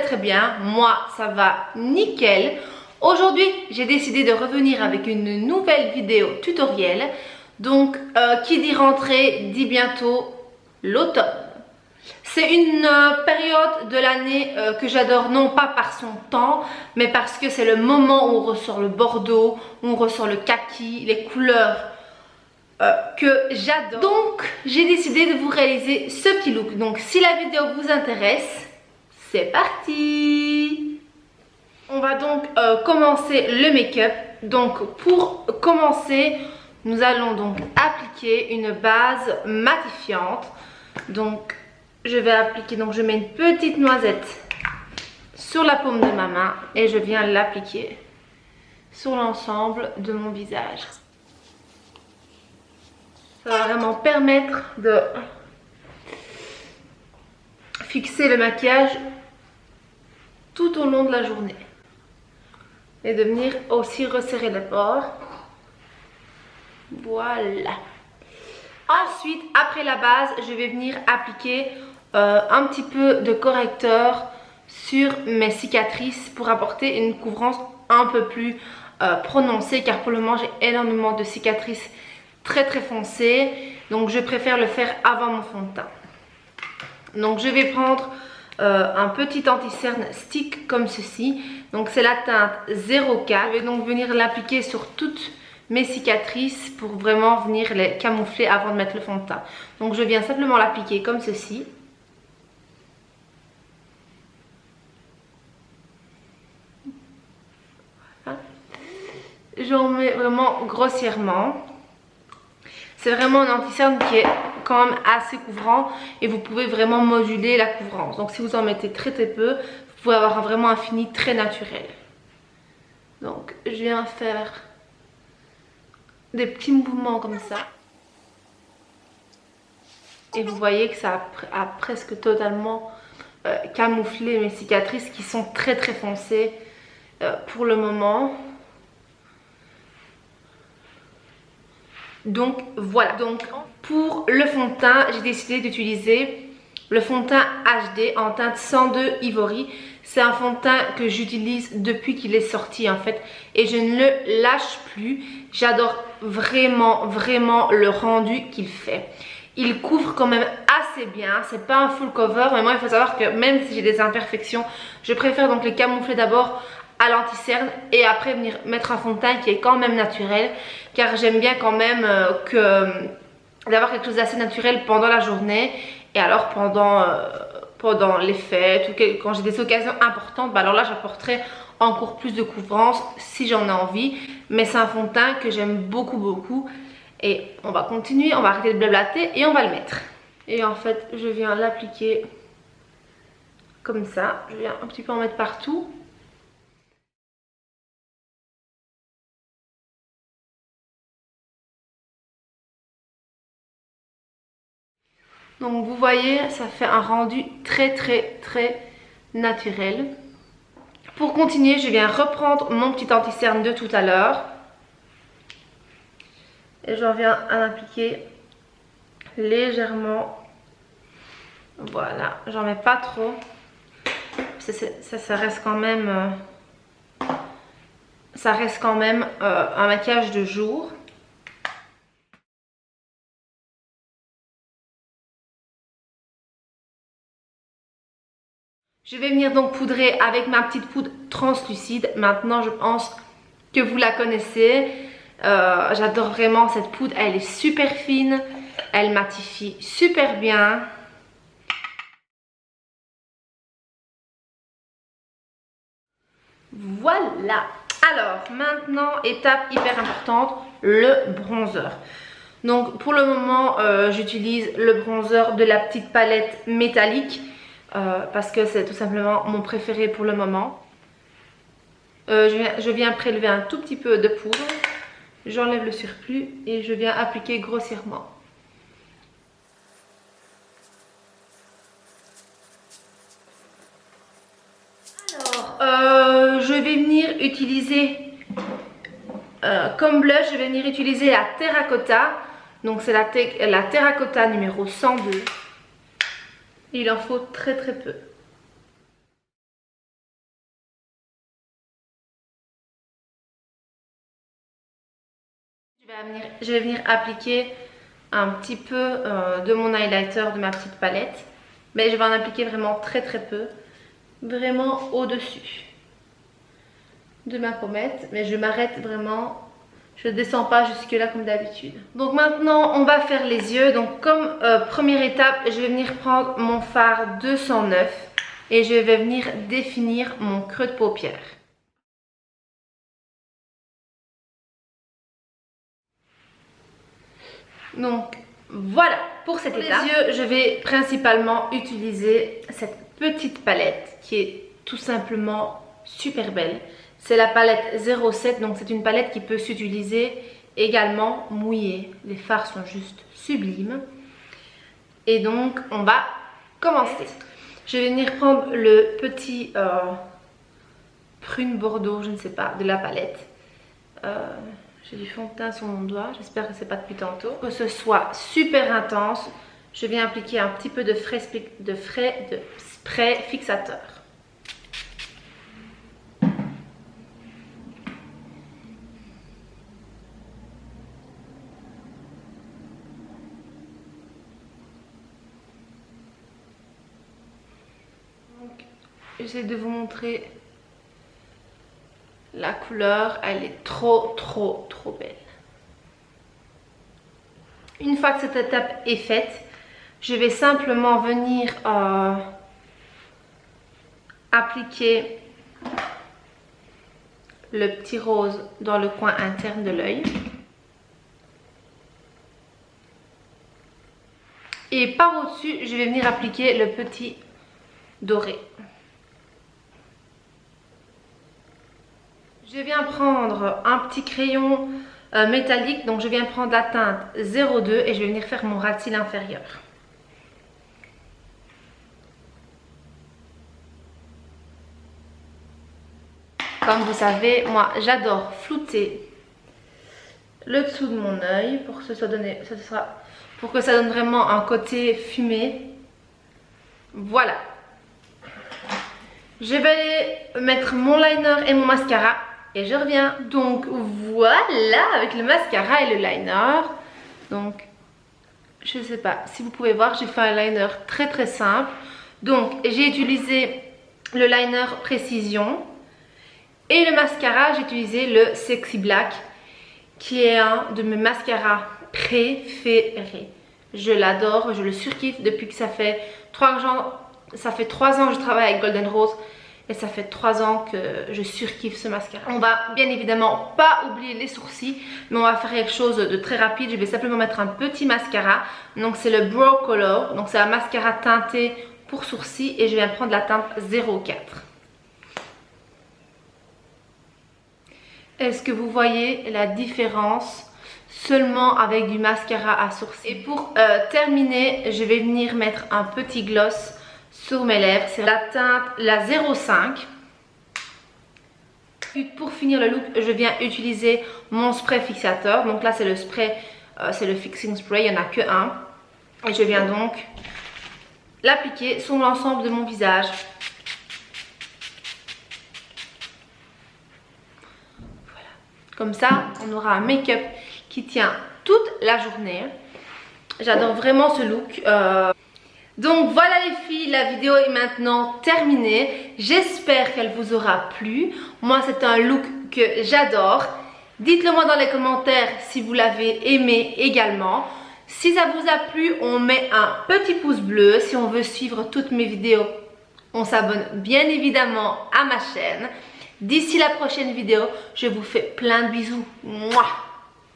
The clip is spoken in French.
très bien. Moi, ça va nickel. Aujourd'hui, j'ai décidé de revenir avec une nouvelle vidéo tutoriel. Donc, qui dit rentrée, dit bientôt l'automne. C'est une période de l'année que j'adore, non pas par son temps, mais parce que c'est le moment où on ressort le bordeaux, où on ressort le kaki, les couleurs que j'adore. Donc, j'ai décidé de vous réaliser ce petit look. Donc, si la vidéo vous intéresse, c'est parti! On va donc commencer le make-up. Donc, pour commencer, nous allons donc appliquer une base matifiante. Donc, je vais appliquer, donc je mets une petite noisette sur la paume de ma main et je viens l'appliquer sur l'ensemble de mon visage. Ça va vraiment permettre de fixer le maquillage tout au long de la journée et de venir aussi resserrer les pores. Voilà. Ensuite, après la base, je vais venir appliquer un petit peu de correcteur sur mes cicatrices pour apporter une couvrance un peu plus prononcée, car pour le moment j'ai énormément de cicatrices très foncées, donc je préfère le faire avant mon fond de teint. Donc je vais prendre un petit anti-cerne stick comme ceci, donc c'est la teinte 04. Je vais donc venir l'appliquer sur toutes mes cicatrices pour vraiment venir les camoufler avant de mettre le fond de teint. Donc je viens simplement l'appliquer comme ceci. Voilà. J'en mets vraiment grossièrement. C'est vraiment un anti-cerne qui est quand même assez couvrant et vous pouvez vraiment moduler la couvrance. Donc si vous en mettez très peu, vous pouvez avoir vraiment un fini très naturel. Donc je viens faire des petits mouvements comme ça. Et vous voyez que ça a presque totalement camouflé mes cicatrices qui sont très foncées pour le moment. Donc voilà. Donc pour le fond de teint, j'ai décidé d'utiliser le fond de teint HD en teinte 102 Ivory. C'est un fond de teint que j'utilise depuis qu'il est sorti en fait et je ne le lâche plus. J'adore vraiment le rendu qu'il fait. Il couvre quand même assez bien, c'est pas un full cover, mais moi il faut savoir que même si j'ai des imperfections, je préfère donc les camoufler d'abord à l'anti-cerne et après venir mettre un fond de teint qui est quand même naturel, car j'aime bien quand même d'avoir quelque chose d'assez naturel pendant la journée. Et alors pendant les fêtes ou quand j'ai des occasions importantes, bah alors là j'apporterai encore plus de couvrance si j'en ai envie. Mais c'est un fond de teint que j'aime beaucoup. Et on va continuer, on va arrêter de blablater et on va le mettre. Et en fait je viens l'appliquer comme ça. Je viens un petit peu en mettre partout. Donc vous voyez, ça fait un rendu très naturel. Pour continuer, je viens reprendre mon petit anti-cerne de tout à l'heure. Et j'en viens à l'appliquer légèrement. Voilà, j'en mets pas trop. Ça reste quand même... ça reste quand même un maquillage de jour. Je vais venir donc poudrer avec ma petite poudre translucide. Maintenant, je pense que vous la connaissez. J'adore vraiment cette poudre. Elle est super fine. Elle matifie super bien. Voilà. Alors, maintenant, étape hyper importante, le bronzer. Donc, pour le moment, j'utilise le bronzer de la petite palette métallique. Parce que c'est tout simplement mon préféré pour le moment. Je viens prélever un tout petit peu de poudre. J'enlève le surplus et je viens appliquer grossièrement. Alors, je vais venir utiliser comme blush, je vais venir utiliser la Terracotta. Donc c'est la Terracotta numéro 102. Il en faut très peu. Je vais venir appliquer un petit peu de mon highlighter de ma petite palette. Mais je vais en appliquer vraiment très peu. Vraiment au-dessus de ma pommette. Mais je m'arrête vraiment. Je ne descends pas jusque là comme d'habitude. Donc maintenant on va faire les yeux. Donc comme première étape, je vais venir prendre mon fard 209 et je vais venir définir mon creux de paupière. Donc voilà pour cette étape. Les yeux, je vais principalement utiliser cette petite palette qui est tout simplement super belle. C'est la palette 07, donc c'est une palette qui peut s'utiliser également mouillée. Les fards sont juste sublimes. Et donc on va commencer. Je vais venir prendre le petit prune bordeaux, je ne sais pas, de la palette. J'ai du fond de teint sur mon doigt, j'espère que c'est pas depuis tantôt. Que ce soit super intense, je viens appliquer un petit peu de spray fixateur. J'essaie de vous montrer la couleur, elle est trop belle. Une fois que cette étape est faite, je vais simplement venir appliquer le petit rose dans le coin interne de l'œil. Et par au-dessus, je vais venir appliquer le petit doré. Je viens prendre un petit crayon métallique, donc je viens prendre la teinte 02 et je vais venir faire mon ras de cils inférieur. Comme vous savez, moi j'adore flouter le dessous de mon œil pour que ça donne vraiment un côté fumé. Voilà. Je vais aller mettre mon liner et mon mascara et je reviens. Donc voilà, avec le mascara et le liner. Donc je ne sais pas si vous pouvez voir, j'ai fait un liner très simple. Donc j'ai utilisé le liner Précision et le mascara, j'ai utilisé le Sexy Black qui est un de mes mascaras préférés. Je l'adore, je le surkiffe depuis que ça fait 3 ans que je travaille avec Golden Rose et ça fait 3 ans que je surkiffe ce mascara. On va bien évidemment pas oublier les sourcils, mais on va faire quelque chose de très rapide. Je vais simplement mettre un petit mascara. Donc c'est le Brow Color, donc c'est un mascara teinté pour sourcils et je viens prendre la teinte 04. Est-ce que vous voyez la différence seulement avec du mascara à sourcils? Et pour terminer, je vais venir mettre un petit gloss sur mes lèvres. C'est la teinte la 05. Puis pour finir le look, je viens utiliser mon spray fixateur. Donc là c'est le spray, c'est le fixing spray, il n'y en a que un. Et je viens donc l'appliquer sur l'ensemble de mon visage. Voilà. Comme ça, on aura un make-up qui tient toute la journée. J'adore vraiment ce look. Donc voilà les filles, la vidéo est maintenant terminée. J'espère qu'elle vous aura plu. Moi c'est un look que j'adore. Dites-le moi dans les commentaires si vous l'avez aimé également. Si ça vous a plu, on met un petit pouce bleu. Si on veut suivre toutes mes vidéos, on s'abonne bien évidemment à ma chaîne. D'ici la prochaine vidéo, je vous fais plein de bisous. Mouah.